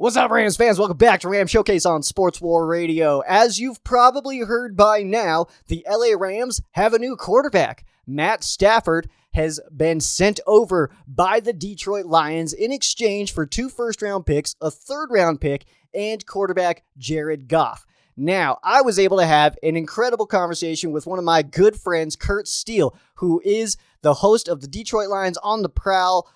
What's up, Rams fans? Welcome back to Ram Showcase on Sports War Radio. As you've probably heard by now, the LA Rams have a new quarterback. Matt Stafford has been sent over by the Detroit Lions in exchange for 2 first-round picks, a third-round pick, and quarterback Jared Goff. Now, I was able to have an incredible conversation with one of my good friends, Curt Steele, who is the host of the Detroit Lions on the Prowl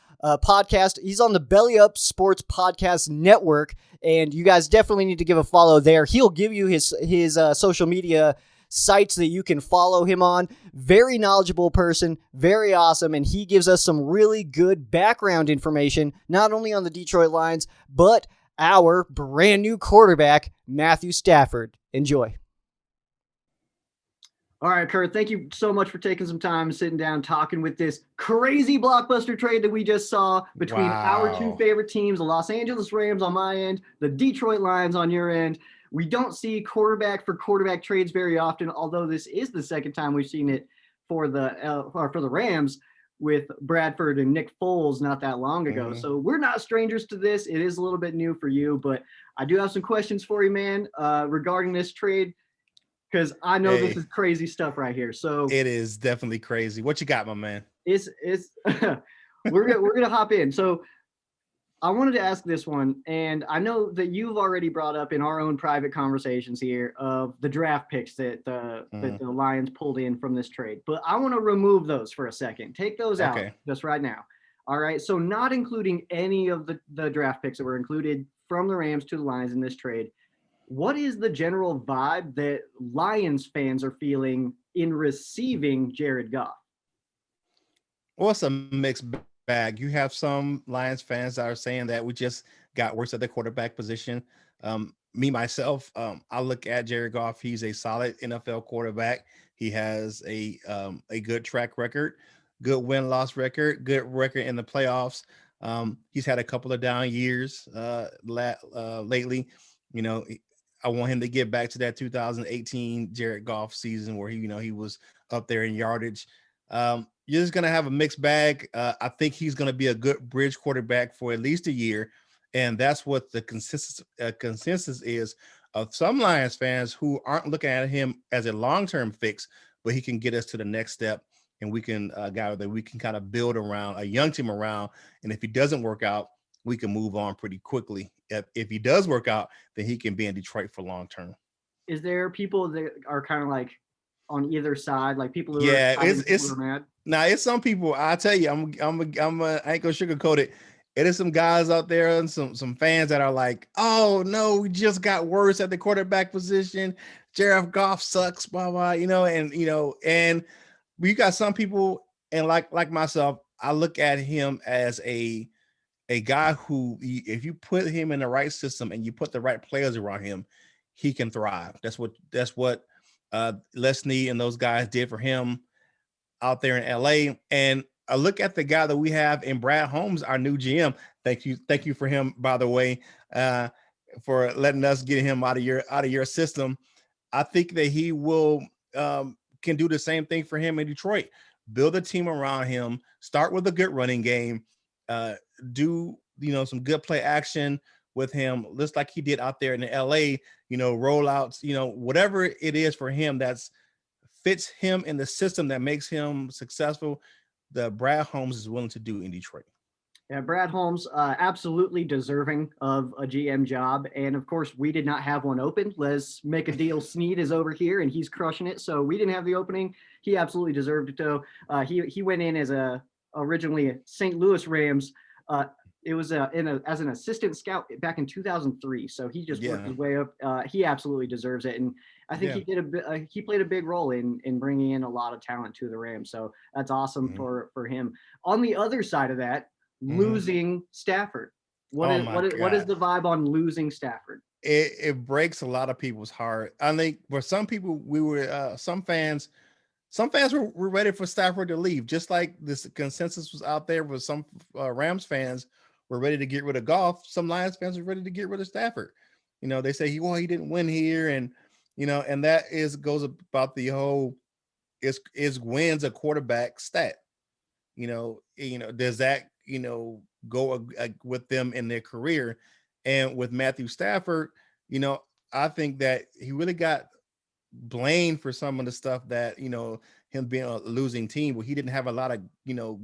podcast. He's on the Belly Up Sports Podcast Network, and you guys definitely need to give a follow there. He'll give you his social media sites that you can follow him on. Very knowledgeable person, very awesome, and he gives us some really good background information, not only on the Detroit Lions, but our brand new quarterback, Matthew Stafford. Enjoy. All right, Curt, thank you so much for taking some time, sitting down, talking with this crazy blockbuster trade that we just saw between our two favorite teams, the Los Angeles Rams on my end, the Detroit Lions on your end. We don't see quarterback for quarterback trades very often, although this is the second time we've seen it for the Rams with Bradford and Nick Foles not that long ago. Mm-hmm. So we're not strangers to this. It is a little bit new for you, but I do have some questions for you, man, regarding this trade, because I know this is crazy stuff right here. So it is definitely crazy. What you got, my man? It's we're gonna hop in. So I wanted to ask this one, and I know that you've already brought up in our own private conversations here of the draft picks that the Lions pulled in from this trade. But I want to remove those for a second. Take those out just right now. All right. So not including any of the draft picks that were included from the Rams to the Lions in this trade. What is the general vibe that Lions fans are feeling in receiving Jared Goff? Well, it's a mixed bag. You have some Lions fans that are saying that we just got worse at the quarterback position. Myself, I look at Jared Goff. He's a solid NFL quarterback. He has a good track record, good win-loss record, good record in the playoffs. He's had a couple of down years lately. You know, I want him to get back to that 2018 Jared Goff season where he was up there in yardage. You're just going to have a mixed bag. I think he's going to be a good bridge quarterback for at least a year. And that's what the consensus is of some Lions fans who aren't looking at him as a long-term fix, but he can get us to the next step. And we can we can kind of build around a young team around. And if he doesn't work out, we can move on pretty quickly. If he does work out, then he can be in Detroit for long-term. Is there people that are kind of like on either side, like people who are mad? Now, it's some people. I tell you, I ain't gonna sugarcoat it. It is some guys out there and some fans that are like, "Oh no, we just got worse at the quarterback position. Jared Goff sucks." Blah blah. And we got some people, and like myself, I look at him as a guy who, if you put him in the right system and you put the right players around him, he can thrive. That's what Leslie and those guys did for him out there in LA. And I look at the guy that we have in Brad Holmes, our new GM. Thank you for him, by the way, for letting us get him out of your system. I think that he will can do the same thing for him in Detroit. Build a team around him. Start with a good running game. Do some good play action with him, just like he did out there in the LA. Rollouts. Whatever it is for him that's fits him in the system that makes him successful, that Brad Holmes is willing to do in Detroit. Yeah, Brad Holmes, absolutely deserving of a GM job. And of course, we did not have one open. Let's make a deal. Snead is over here and he's crushing it. So we didn't have the opening. He absolutely deserved it though. He went in as originally a St. Louis Rams. It was as an assistant scout back in 2003. So he just worked his way up. He absolutely deserves it. And I think he played a big role in bringing in a lot of talent to the Rams. So that's awesome for him. On the other side of that, losing Stafford. What is the vibe on losing Stafford? It breaks a lot of people's heart. I think for some people, some fans were ready for Stafford to leave, just like this consensus was out there with some Rams fans were ready to get rid of Goff. Some Lions fans were ready to get rid of Stafford. They say he didn't win here, and and that goes about the whole is wins a quarterback stat. Does that go with them in their career? And with Matthew Stafford, I think that he really got blamed for some of the stuff that, him being a losing team, where he didn't have a lot of,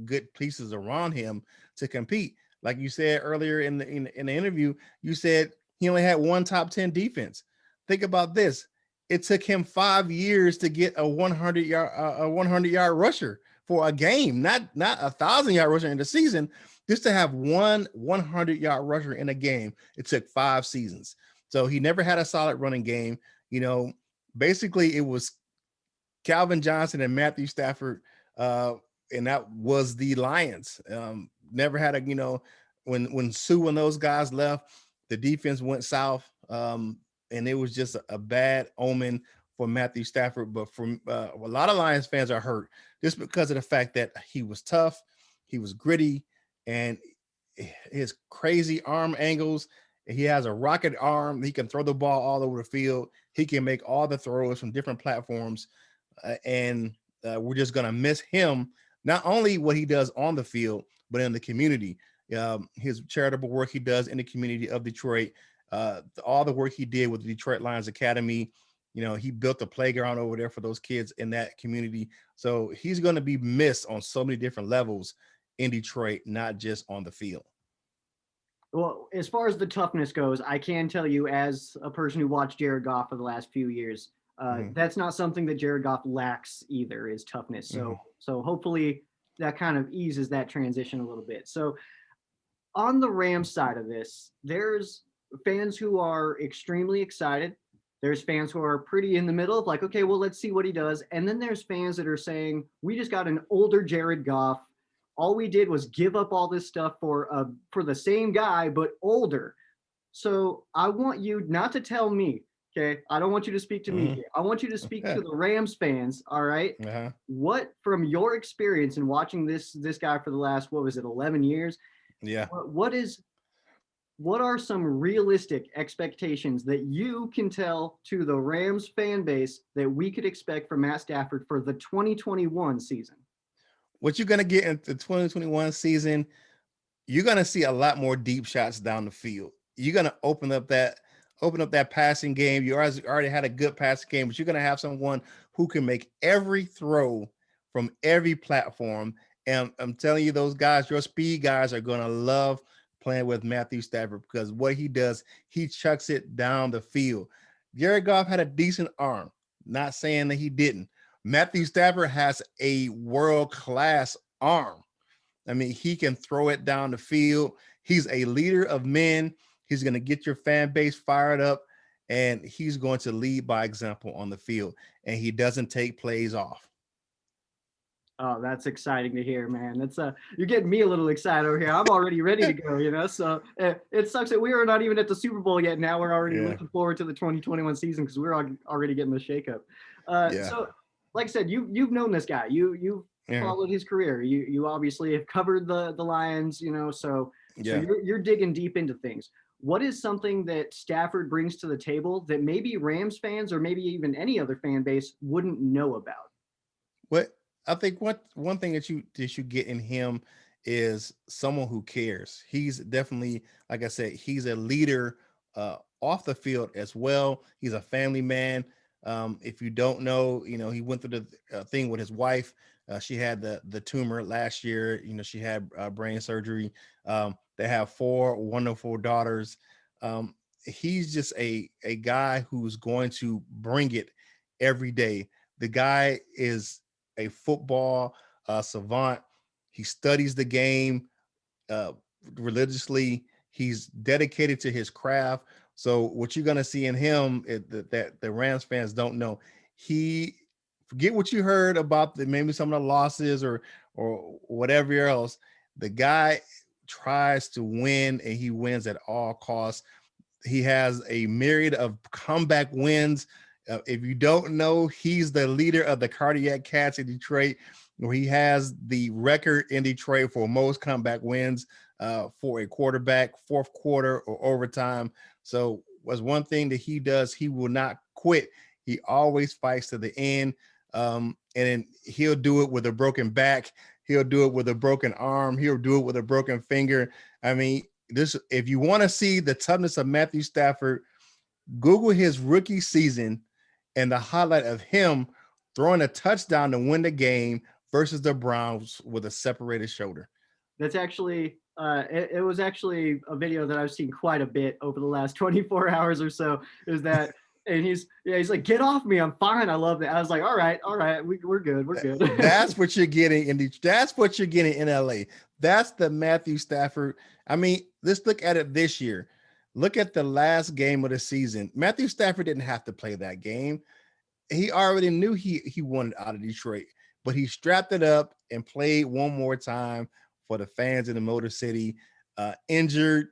good pieces around him to compete. Like you said earlier in the interview, you said he only had one top 10 defense. Think about this. It took him 5 years to get a 100-yard rusher for a game, not 1,000-yard rusher in the season. Just to have one 100-yard rusher in a game, it took 5 seasons. So he never had a solid running game. Basically it was Calvin Johnson and Matthew Stafford, and that was the Lions. Never had when Sue and those guys left, the defense went south, and it was just a bad omen for Matthew Stafford. But from a lot of Lions fans are hurt just because of the fact that he was tough, he was gritty, and his crazy arm angles. He has a rocket arm. He can throw the ball all over the field. He can make all the throws from different platforms. And we're just going to miss him, not only what he does on the field, but in the community. His charitable work he does in the community of Detroit, all the work he did with the Detroit Lions Academy. He built a playground over there for those kids in that community. So he's going to be missed on so many different levels in Detroit, not just on the field. Well, as far as the toughness goes, I can tell you, as a person who watched Jared Goff for the last few years, that's not something that Jared Goff lacks either, is toughness. So hopefully that kind of eases that transition a little bit. So on the Rams side of this, there's fans who are extremely excited. There's fans who are pretty in the middle of like, okay, well, let's see what he does. And then there's fans that are saying, we just got an older Jared Goff. All we did was give up all this stuff for the same guy, but older. So I want you not to tell me, okay? I don't want you to speak to me. I want you to speak to the Rams fans, all right? What, from your experience in watching this guy for the last, 11 years? Yeah. What are some realistic expectations that you can tell to the Rams fan base that we could expect from Matt Stafford for the 2021 season? What you're going to get in the 2021 season, you're going to see a lot more deep shots down the field. You're going to open up that passing game. You already had a good passing game, but you're going to have someone who can make every throw from every platform. And I'm telling you, those guys, your speed guys, are going to love playing with Matthew Stafford, because what he does, he chucks it down the field. Jared Goff had a decent arm. Not saying that he didn't. Matthew Stafford has a world-class arm. I mean, he can throw it down the field. He's a leader of men. He's going to get your fan base fired up, and he's going to lead by example on the field, and he doesn't take plays off. Oh, that's exciting to hear, man. That's you're getting me a little excited over here. I'm already ready to go, So it sucks that we are not even at the Super Bowl yet. Now we're already looking forward to the 2021 season because we're already getting the shakeup. So, like I said, you've known this guy. You've followed his career. You obviously have covered the Lions, so you're digging deep into things. What is something that Stafford brings to the table that maybe Rams fans or maybe even any other fan base wouldn't know about? I think one thing that you get in him is someone who cares. He's definitely, like I said, he's a leader off the field as well. He's a family man. If you don't know, he went through the thing with his wife. She had the tumor last year. She had brain surgery. They have 4 wonderful daughters. He's just a guy who's going to bring it every day. The guy is a football savant. He studies the game religiously. He's dedicated to his craft. So what you're going to see in him that the Rams fans don't know, he forget what you heard about maybe some of the losses or whatever else. The guy tries to win, and he wins at all costs. He has a myriad of comeback wins. If you don't know, he's the leader of the Cardiac Cats in Detroit, where he has the record in Detroit for most comeback wins for a quarterback, fourth quarter or overtime. So was one thing that he does. He will not quit. He always fights to the end. And then he'll do it with a broken back. He'll do it with a broken arm. He'll do it with a broken finger. I mean, if you want to see the toughness of Matthew Stafford, Google his rookie season and the highlight of him throwing a touchdown to win the game versus the Browns with a separated shoulder. That's actually it was actually a video that I've seen quite a bit over the last 24 hours or so. Is that and he's like, get off me, I'm fine, I love that. I was like, all right, we're good. That's what you're getting that's what you're getting in LA. That's the Matthew Stafford. I mean, let's look at it this year. Look at the last game of the season. Matthew Stafford didn't have to play that game. He already knew he wanted out of Detroit, but he strapped it up and played one more time for the fans in the Motor City. Injured,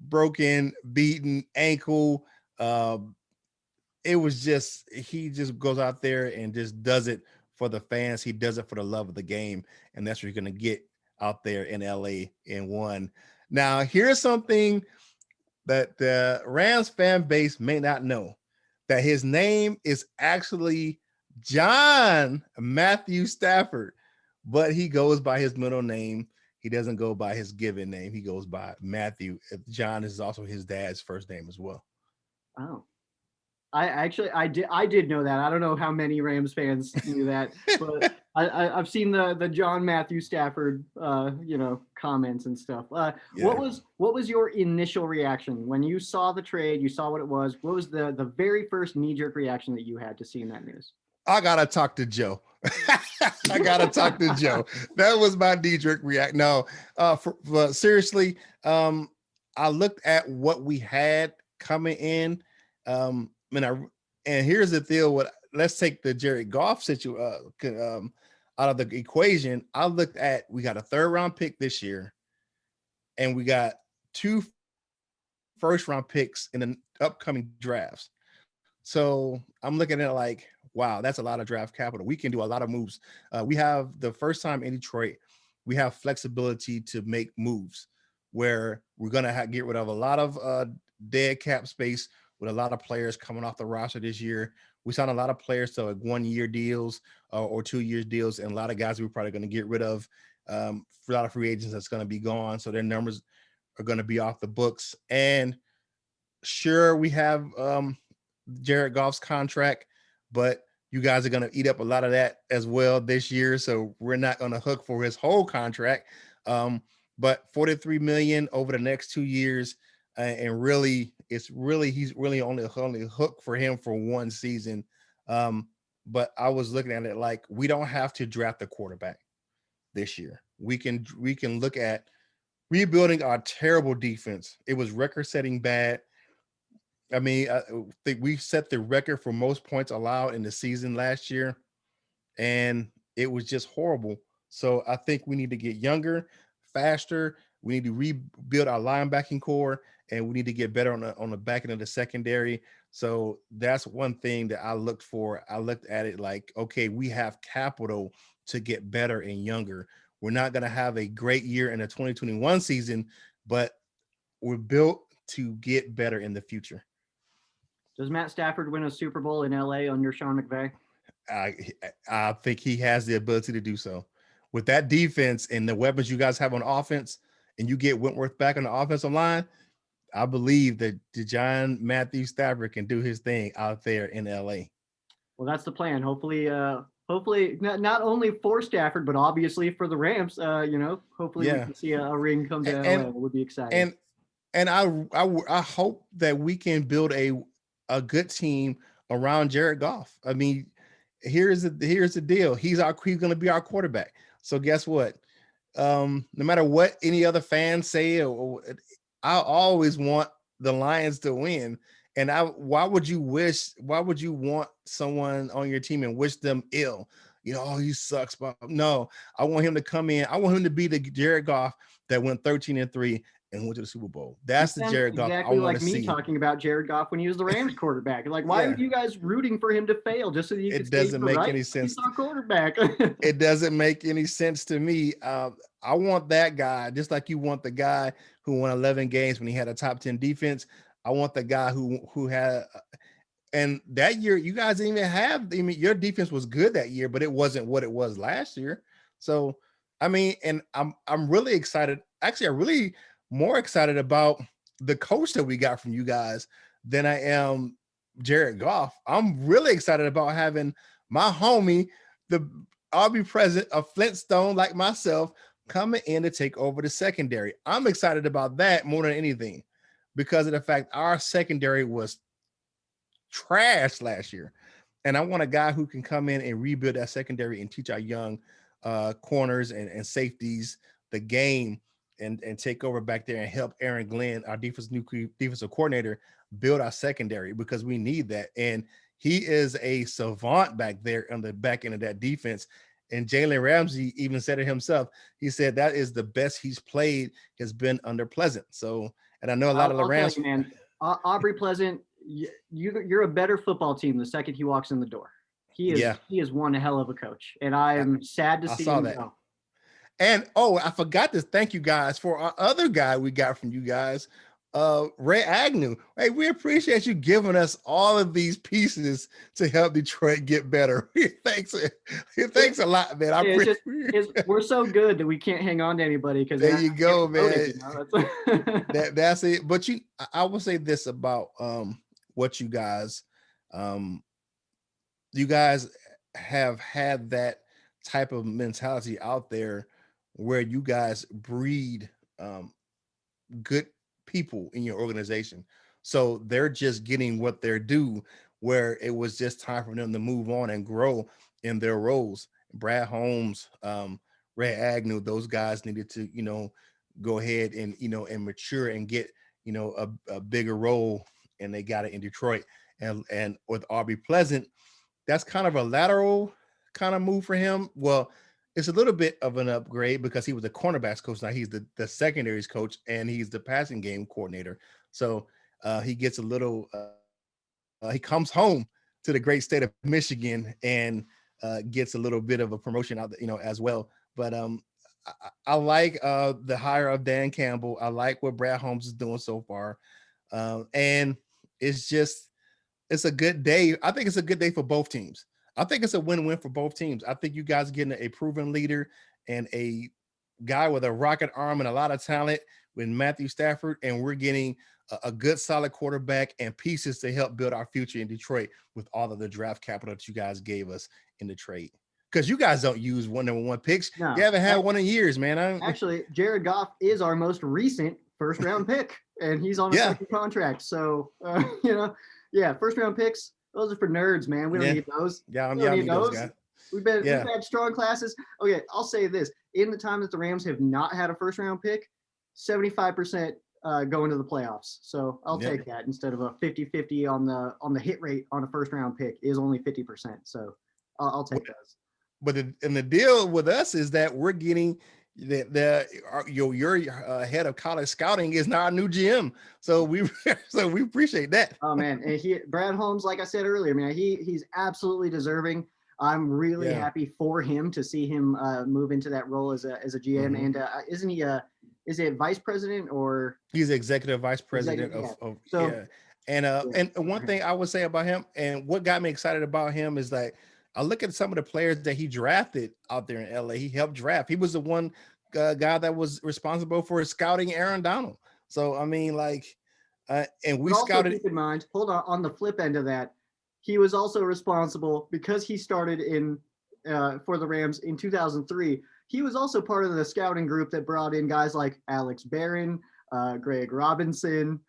broken, beaten, ankle. It was just, he just goes out there and just does it for the fans. He does it for the love of the game. And that's what you're going to get out there in LA in one. Now, here's something that the Rams fan base may not know, that his name is actually John Matthew Stafford, but he goes by his middle name. He doesn't go by his given name. He goes by Matthew. John is also his dad's first name as well. Oh, I did know that. I don't know how many Rams fans knew that, but I've seen the John Matthew Stafford, comments and stuff. Yeah. What was your initial reaction when you saw the trade? You saw what it was. What was the very first knee-jerk reaction that you had to seeing that news? I gotta talk to Joe. I gotta talk to Joe. That was my knee-jerk reaction. No, seriously, I looked at what we had coming in. And here's the deal. Let's take the Jared Goff situation out of the equation. I looked at, we got a 3rd round pick this year, and we got 2 first round picks in the upcoming drafts. So I'm looking at it like, wow, that's a lot of draft capital. We can do a lot of moves. We have the first time in Detroit, we have flexibility to make moves where we're going to get rid of a lot of dead cap space with a lot of players coming off the roster this year. We signed a lot of players to like 1-year deals or 2-year deals, and a lot of guys we're probably going to get rid of. For a lot of free agents that's going to be gone, so their numbers are going to be off the books. And sure, we have Jared Goff's contract, but you guys are going to eat up a lot of that as well this year, so we're not going to hook for his whole contract. But $43 million over the next 2 years, and really, he's really only a hook for him for 1 season. But I was looking at it like, we don't have to draft a quarterback this year. We can look at rebuilding our terrible defense. It was record-setting bad. I mean, I think we set the record for most points allowed in the season last year, and it was just horrible. So I think we need to get younger, faster. We need to rebuild our linebacking core, and we need to get better on the back end of the secondary. So that's one thing that I looked for. I looked at it like, okay, we have capital to get better and younger. We're not going to have a great year in the 2021 season, but we're built to get better in the future. Does Matt Stafford win a Super Bowl in LA under Sean McVay? I think he has the ability to do so. With that defense and the weapons you guys have on offense, and you get Wentworth back on the offensive line, I believe that John Matthew Stafford can do his thing out there in LA. Well, that's the plan. Hopefully not only for Stafford, but obviously for the Rams. Hopefully we can see a ring come to LA. It would be exciting. And I hope that we can build a good team around Jared Goff. I mean, here's the deal. He's going to be our quarterback. So guess what? No matter what any other fans say, I always want the Lions to win. And why would you want someone on your team and wish them ill? Oh, he sucks. But no, I want him to come in. I want him to be the Jared Goff that went 13-3 and went to the Super Bowl. That's the Jared Goff exactly I want to see. Exactly like me talking about Jared Goff when he was the Rams quarterback. Like, why are you guys rooting for him to fail just so that you can say, it doesn't make any sense. He's our quarterback. It doesn't make any sense to me. I want that guy, just like you want the guy who won 11 games when he had a top 10 defense. I want the guy who had, and that year you guys didn't even have. I mean, your defense was good that year, but it wasn't what it was last year. So, I mean, and I'm really excited. Actually, I really more excited about the coach that we got from you guys than I am Jared Goff. I'm really excited about having my homie, the I'll be present, a Flintstone like myself, coming in to take over the secondary. I'm excited about that more than anything because of the fact our secondary was trash last year. And I want a guy who can come in and rebuild that secondary and teach our young corners and safeties the game and take over back there and help Aaron Glenn, our defensive coordinator, build our secondary because we need that. And he is a savant back there on the back end of that defense. And Jalen Ramsey even said it himself. He said that is the best he's played has been under Pleasant. So, and I know a lot of the Rams. You, man, Aubrey Pleasant, you're a better football team the second he walks in the door. He is one hell of a coach, and I am sad to see him go. And I forgot to thank you guys for our other guy we got from you guys, Ray Agnew. Hey, we appreciate you giving us all of these pieces to help Detroit get better. Thanks a lot, man. We're so good that we can't hang on to anybody because there you go, man. It, you know? That's it. But I will say this about what you guys have had that type of mentality out there where you guys breed good people in your organization. So they're just getting what they're due, where it was just time for them to move on and grow in their roles. Brad Holmes, Ray Agnew, those guys needed to, go ahead and, and mature and get, a bigger role, and they got it in Detroit. And with Aubrey Pleasant, that's kind of a lateral kind of move for him. Well, it's a little bit of an upgrade because he was a cornerbacks coach. Now he's the secondaries coach and he's the passing game coordinator. So he gets a little, he comes home to the great state of Michigan and gets a little bit of a promotion out there, as well. But I like the hire of Dan Campbell. I like what Brad Holmes is doing so far. And it's a good day. I think it's a good day for both teams. I think it's a win-win for both teams. I think you guys are getting a proven leader and a guy with a rocket arm and a lot of talent with Matthew Stafford, and we're getting a good, solid quarterback and pieces to help build our future in Detroit with all of the draft capital that you guys gave us in the trade. Because you guys don't use number one picks. No, you haven't had one in years, man. Actually, Jared Goff is our most recent first-round pick, and he's on a second contract. So, first-round picks, those are for nerds, man. We don't need those. Yeah, we don't need those guys. We've had strong classes. Okay, I'll say this. In the time that the Rams have not had a first-round pick, 75% go into the playoffs. So I'll take that instead of a 50-50 on the hit rate on a first-round pick is only 50%. So I'll take those. But the deal with us is that we're getting your head of college scouting is now our new GM, so we appreciate that. Oh man, and Brad Holmes, like I said earlier, man, he's absolutely deserving. I'm really happy for him to see him move into that role as a GM. Mm-hmm. And isn't he is it vice president or he's executive vice president of And one thing I would say about him, and what got me excited about him, is that I look at some of the players that he drafted out there in LA. He helped draft. He was the one guy that was responsible for scouting Aaron Donald. So, I mean, and we scouted. Keep in mind, hold on the flip end of that, he was also responsible because he started for the Rams in 2003. He was also part of the scouting group that brought in guys like Alex Barron, Greg Robinson,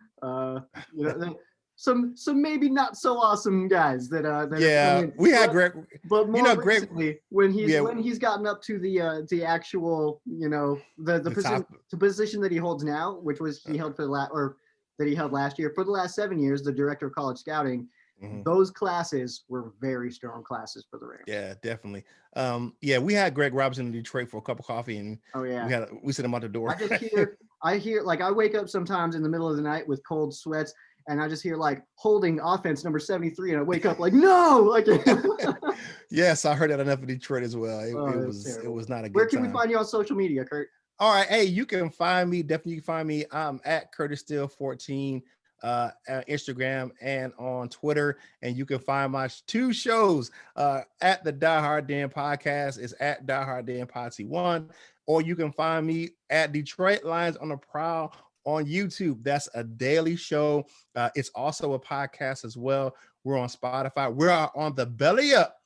some maybe not so awesome guys that we had Greg, but more recently when he's gotten up to the actual the position that he holds now, which was he held that he held last year for the last 7 years, the director of college scouting. Mm-hmm. Those classes were very strong classes for the Rams. Yeah, definitely. We had Greg Robinson in Detroit for a cup of coffee, and we sent him out the door. I hear like I wake up sometimes in the middle of the night with cold sweats, and I just hear like holding offense number 73, and I wake up like no. Yes, I heard that enough in Detroit as well. It was not a good time. Where can we find you on social media, Curt? All right, hey, you can find me. Definitely, you can find me. I'm at Curt Steele 14. On Instagram and on Twitter, and you can find my two shows at the Die Hard Den podcast. It's at Die Hard Den Posse 1, or you can find me at Detroit Lions on the Prowl on YouTube. That's a daily show. It's also a podcast as well. We're on Spotify. We're on the Belly Up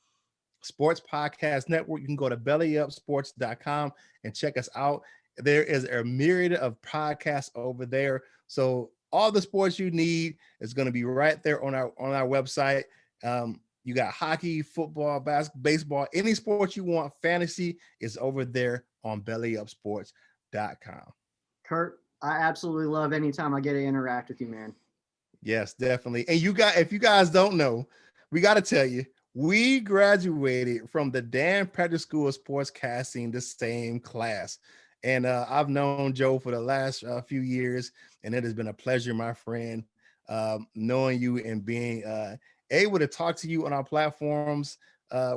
Sports Podcast Network. You can go to bellyupsports.com and check us out. There is a myriad of podcasts over there. So all the sports you need is going to be right there on our website. You got hockey, football, basketball, baseball, any sport you want. Fantasy is over there on bellyupsports.com. Curt, I absolutely love anytime I get to interact with you, man. Yes, definitely. And if you guys don't know, we got to tell you, we graduated from the Dan Campbell School of Sportscasting, the same class. And I've known Joe for the last few years, and it has been a pleasure, my friend, knowing you and being able to talk to you on our platforms.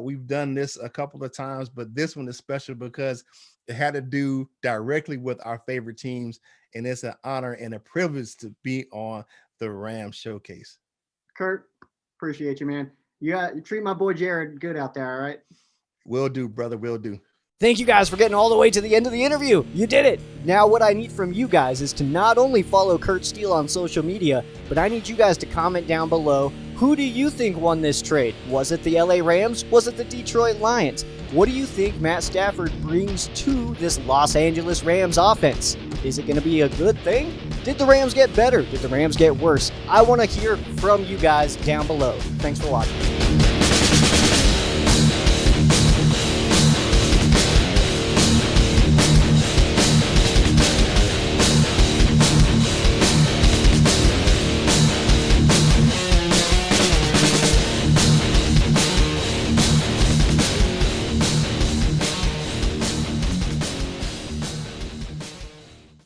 We've done this a couple of times, but this one is special because it had to do directly with our favorite teams, and it's an honor and a privilege to be on the Rams Showcase. Curt, appreciate you, man. You treat my boy Jared good out there, all right? Will do, brother, will do. Thank you guys for getting all the way to the end of the interview. You did it. Now what I need from you guys is to not only follow Curt Steele on social media, but I need you guys to comment down below, who do you think won this trade? Was it the LA Rams? Was it the Detroit Lions? What do you think Matt Stafford brings to this Los Angeles Rams offense? Is it going to be a good thing? Did the Rams get better? Did the Rams get worse? I want to hear from you guys down below. Thanks for watching.